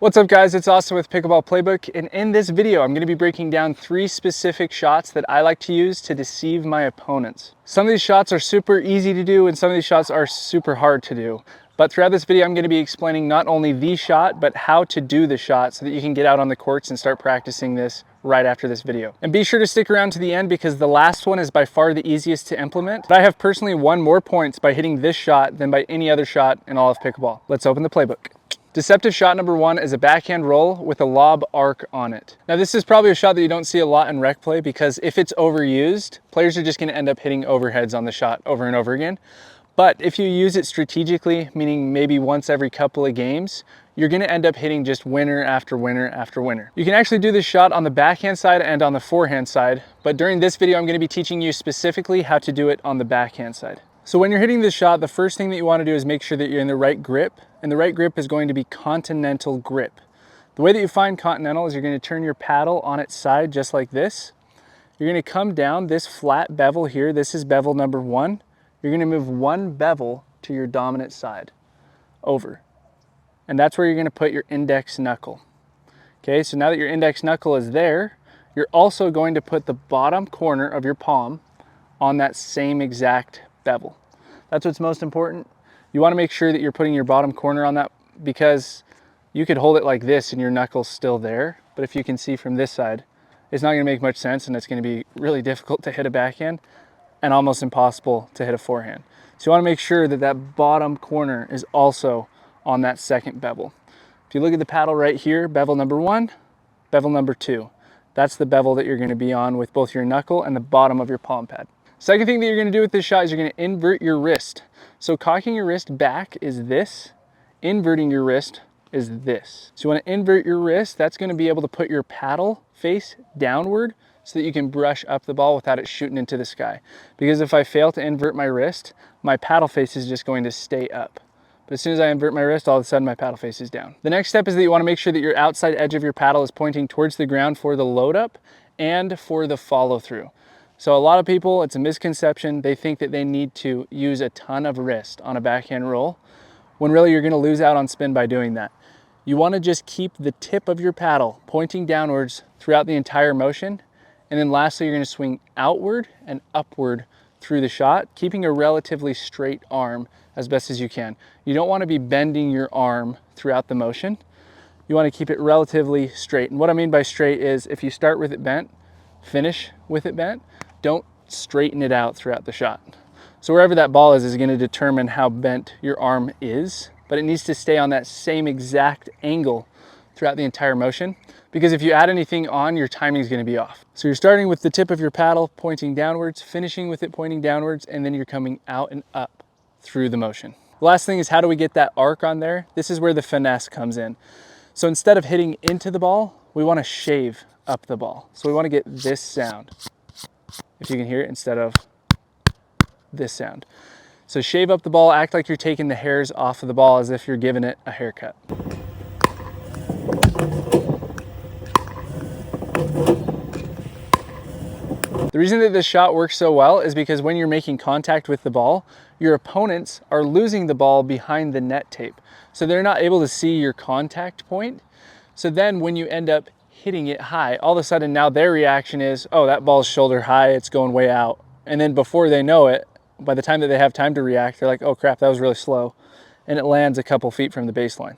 What's up guys, it's Austin with Pickleball Playbook, and in this video I'm going to be breaking down 3 specific shots that I like to use to deceive my opponents. Some of these shots are super easy to do and some of these shots are super hard to do. But throughout this video I'm going to be explaining not only the shot, but how to do the shot so that you can get out on the courts and start practicing this right after this video. And be sure to stick around to the end because the last one is by far the easiest to implement. But I have personally won more points by hitting this shot than by any other shot in all of pickleball. Let's open the playbook. Deceptive shot number 1 is a backhand roll with a lob arc on it. Now this is probably a shot that you don't see a lot in rec play because if it's overused, players are just going to end up hitting overheads on the shot over and over again. But if you use it strategically, meaning maybe once every couple of games, you're going to end up hitting just winner after winner after winner. You can actually do this shot on the backhand side and on the forehand side, but during this video I'm going to be teaching you specifically how to do it on the backhand side. So when you're hitting this shot, the first thing that you want to do is make sure that you're in the right grip, and the right grip is going to be continental grip. The way that you find continental is you're going to turn your paddle on its side just like this. You're going to come down this flat bevel here. This is bevel number 1. You're going to move one bevel to your dominant side, over. And that's where you're going to put your index knuckle. Okay, so now that your index knuckle is there, you're also going to put the bottom corner of your palm on that same exact bevel. That's what's most important. You want to make sure that you're putting your bottom corner on that because you could hold it like this and your knuckle's still there. But if you can see from this side, it's not going to make much sense and it's going to be really difficult to hit a backhand and almost impossible to hit a forehand. So you want to make sure that that bottom corner is also on that second bevel. If you look at the paddle right here, bevel number 1, bevel number 2. That's the bevel that you're going to be on with both your knuckle and the bottom of your palm pad. Second thing that you're going to do with this shot is you're going to invert your wrist. So cocking your wrist back is this, inverting your wrist is this. So you want to invert your wrist. That's going to be able to put your paddle face downward so that you can brush up the ball without it shooting into the sky. Because if I fail to invert my wrist, my paddle face is just going to stay up. But as soon as I invert my wrist, all of a sudden my paddle face is down. The next step is that you want to make sure that your outside edge of your paddle is pointing towards the ground for the load up and for the follow through. So a lot of people, it's a misconception, they think that they need to use a ton of wrist on a backhand roll, when really you're going to lose out on spin by doing that. You want to just keep the tip of your paddle pointing downwards throughout the entire motion, and then lastly you're going to swing outward and upward through the shot, keeping a relatively straight arm as best as you can. You don't want to be bending your arm throughout the motion. You want to keep it relatively straight. And what I mean by straight is if you start with it bent, finish with it bent, don't straighten it out throughout the shot. So wherever that ball is going to determine how bent your arm is, but it needs to stay on that same exact angle throughout the entire motion, because if you add anything on, your timing is going to be off. So you're starting with the tip of your paddle pointing downwards, finishing with it pointing downwards, and then you're coming out and up through the motion. The last thing is, how do we get that arc on there? This is where the finesse comes in. So instead of hitting into the ball, we want to shave up the ball. So we want to get this sound, if you can hear it, instead of this sound. So shave up the ball, act like you're taking the hairs off of the ball as if you're giving it a haircut. The reason that this shot works so well is because when you're making contact with the ball, your opponents are losing the ball behind the net tape. So they're not able to see your contact point. So then when you end up hitting it high, all of a sudden now their reaction is, oh, that ball's shoulder high, it's going way out. And then before they know it, by the time that they have time to react, they're like, oh crap, that was really slow. And it lands a couple feet from the baseline.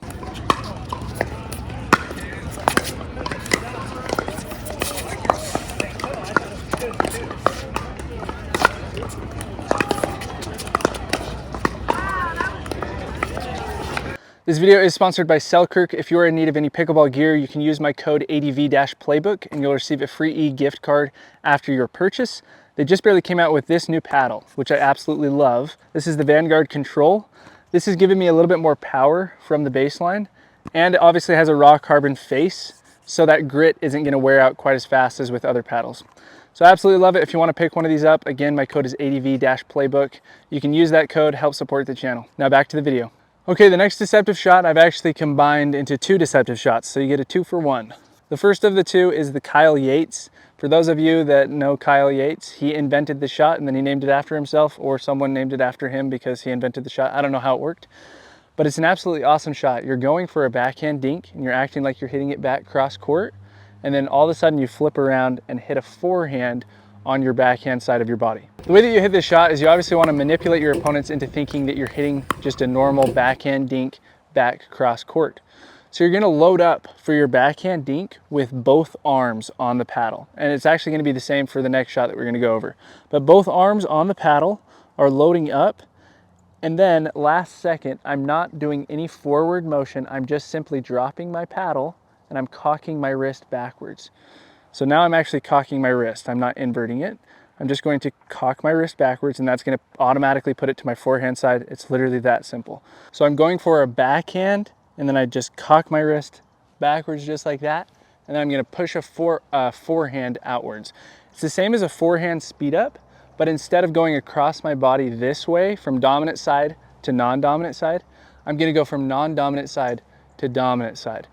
This video is sponsored by Selkirk. If you are in need of any pickleball gear, you can use my code ADV-Playbook and you'll receive a free e-gift card after your purchase. They just barely came out with this new paddle, which I absolutely love. This is the Vanguard Control. This has given me a little bit more power from the baseline, and it obviously has a raw carbon face, so that grit isn't gonna wear out quite as fast as with other paddles. So I absolutely love it. If you wanna pick one of these up, again, my code is ADV-Playbook. You can use that code, help support the channel. Now back to the video. Okay, the next deceptive shot I've actually combined into 2 deceptive shots, so you get a 2 for 1. The first of the 2 is the Kyle Yates. For those of you that know Kyle Yates, he invented the shot and then he named it after himself, or someone named it after him because he invented the shot. I don't know how it worked. but it's an absolutely awesome shot. You're going for a backhand dink and you're acting like you're hitting it back cross court, and then all of a sudden you flip around and hit a forehand on your backhand side of your body. The way that you hit this shot is you obviously want to manipulate your opponents into thinking that you're hitting just a normal backhand dink back cross court. So you're going to load up for your backhand dink with both arms on the paddle. And it's actually going to be the same for the next shot that we're going to go over. But both arms on the paddle are loading up. And then last second, I'm not doing any forward motion. I'm just simply dropping my paddle and I'm cocking my wrist backwards. So now I'm actually cocking my wrist. I'm not inverting it. I'm just going to cock my wrist backwards, and that's going to automatically put it to my forehand side. It's literally that simple. So I'm going for a backhand, and then I just cock my wrist backwards just like that. And then I'm going to push a forehand outwards. It's the same as a forehand speed up, but instead of going across my body this way from dominant side to non-dominant side, I'm going to go from non-dominant side to dominant side.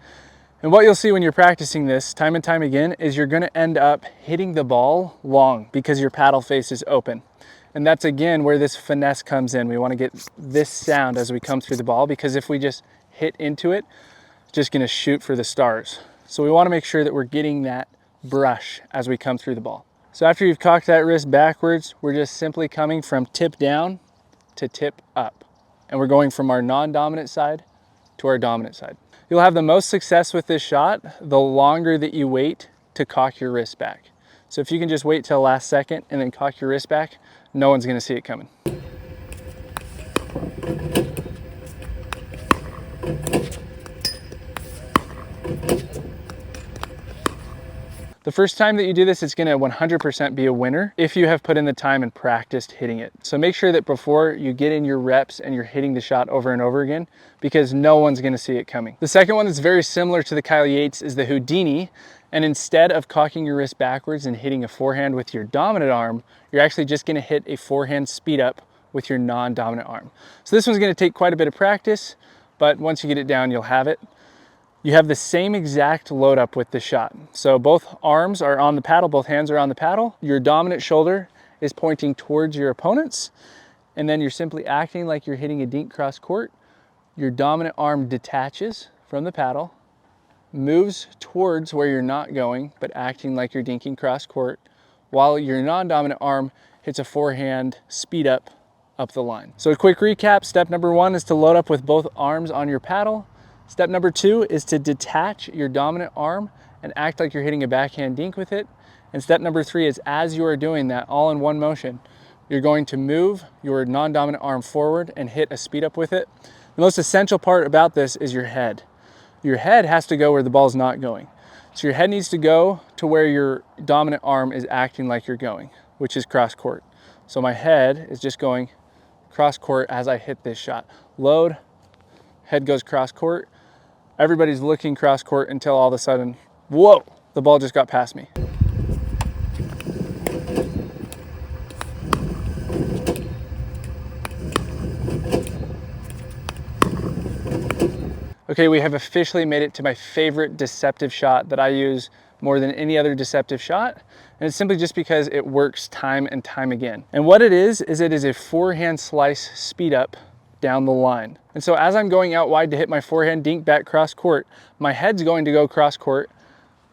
And what you'll see when you're practicing this time and time again is you're going to end up hitting the ball long because your paddle face is open. And that's again where this finesse comes in. We want to get this sound as we come through the ball, because if we just hit into it, it's just going to shoot for the stars. So we want to make sure that we're getting that brush as we come through the ball. So after you've cocked that wrist backwards, we're just simply coming from tip down to tip up. And we're going from our non-dominant side to our dominant side. You'll have the most success with this shot the longer that you wait to cock your wrist back. So if you can just wait till last second and then cock your wrist back, no one's going to see it coming. The first time that you do this, it's going to 100% be a winner if you have put in the time and practiced hitting it. So make sure that before you get in your reps and you're hitting the shot over and over again, because no one's going to see it coming. The second one that's very similar to the Kyle Yates is the Houdini. And instead of cocking your wrist backwards and hitting a forehand with your dominant arm, you're actually just going to hit a forehand speed up with your non-dominant arm. So this one's going to take quite a bit of practice, but once you get it down, you'll have it. You have the same exact load up with the shot. So both arms are on the paddle, both hands are on the paddle. Your dominant shoulder is pointing towards your opponents, and then you're simply acting like you're hitting a dink cross court. Your dominant arm detaches from the paddle, moves towards where you're not going, but acting like you're dinking cross court, while your non-dominant arm hits a forehand speed up the line. So a quick recap: step number one is to load up with both arms on your paddle. Step number two is to detach your dominant arm and act like you're hitting a backhand dink with it. And step number three is, as you are doing that all in one motion, you're going to move your non-dominant arm forward and hit a speed up with it. The most essential part about this is your head. Your head has to go where the ball's not going. So your head needs to go to where your dominant arm is acting like you're going, which is cross court. So my head is just going cross court as I hit this shot. Load, head goes cross court. Everybody's looking cross court until all of a sudden, whoa, the ball just got past me. Okay, we have officially made it to my favorite deceptive shot that I use more than any other deceptive shot. And it's simply just because it works time and time again. And what it is it is a forehand slice speed up down the line. And so as I'm going out wide to hit my forehand dink back cross court, my head's going to go cross court.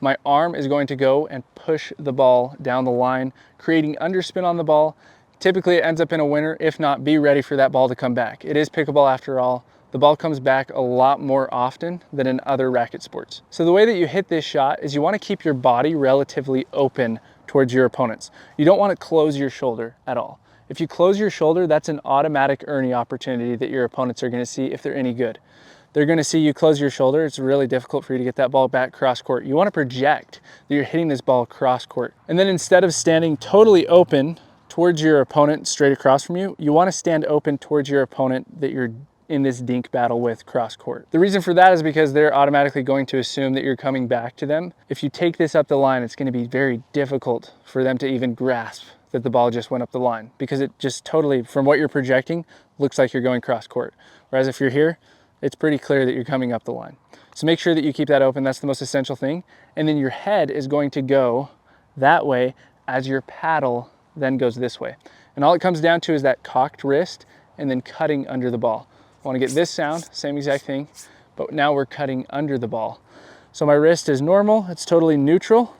My arm is going to go and push the ball down the line, creating underspin on the ball. Typically it ends up in a winner. If not, be ready for that ball to come back. It is pickleball after all. The ball comes back a lot more often than in other racket sports. So the way that you hit this shot is you want to keep your body relatively open towards your opponents. You don't want to close your shoulder at all. If you close your shoulder, that's an automatic earning opportunity that your opponents are going to see if they're any good. They're going to see you close your shoulder. It's really difficult for you to get that ball back cross court. You want to project that you're hitting this ball cross court. And then instead of standing totally open towards your opponent straight across from you, you want to stand open towards your opponent that you're in this dink battle with cross court. The reason for that is because they're automatically going to assume that you're coming back to them. If you take this up the line, it's going to be very difficult for them to even grasp that the ball just went up the line, because it just totally, from what you're projecting, looks like you're going cross court. Whereas if you're here, it's pretty clear that you're coming up the line. So make sure that you keep that open. That's the most essential thing. And then your head is going to go that way as your paddle then goes this way. And all it comes down to is that cocked wrist and then cutting under the ball. I want to get this sound, same exact thing, but now we're cutting under the ball. So my wrist is normal, it's totally neutral.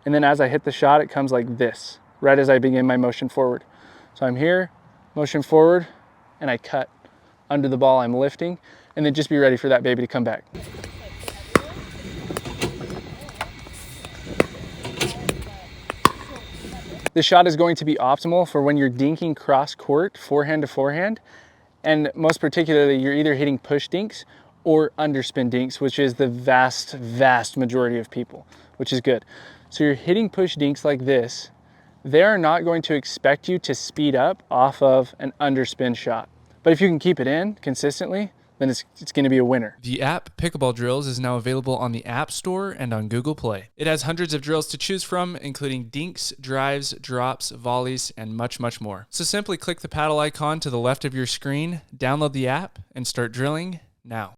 And then as I hit the shot, it comes like this, right as I begin my motion forward. So I'm here, motion forward, and I cut under the ball, I'm lifting, and then just be ready for that baby to come back. This shot is going to be optimal for when you're dinking cross court, forehand to forehand, and most particularly, you're either hitting push dinks or underspin dinks, which is the vast majority of people, which is good. So you're hitting push dinks like this, they're not going to expect you to speed up off of an underspin shot. But if you can keep it in consistently, then it's going to be a winner. The app Pickleball Drills is now available on the App Store and on Google Play. It has hundreds of drills to choose from, including dinks, drives, drops, volleys, and much more. So simply click the paddle icon to the left of your screen, download the app, and start drilling now.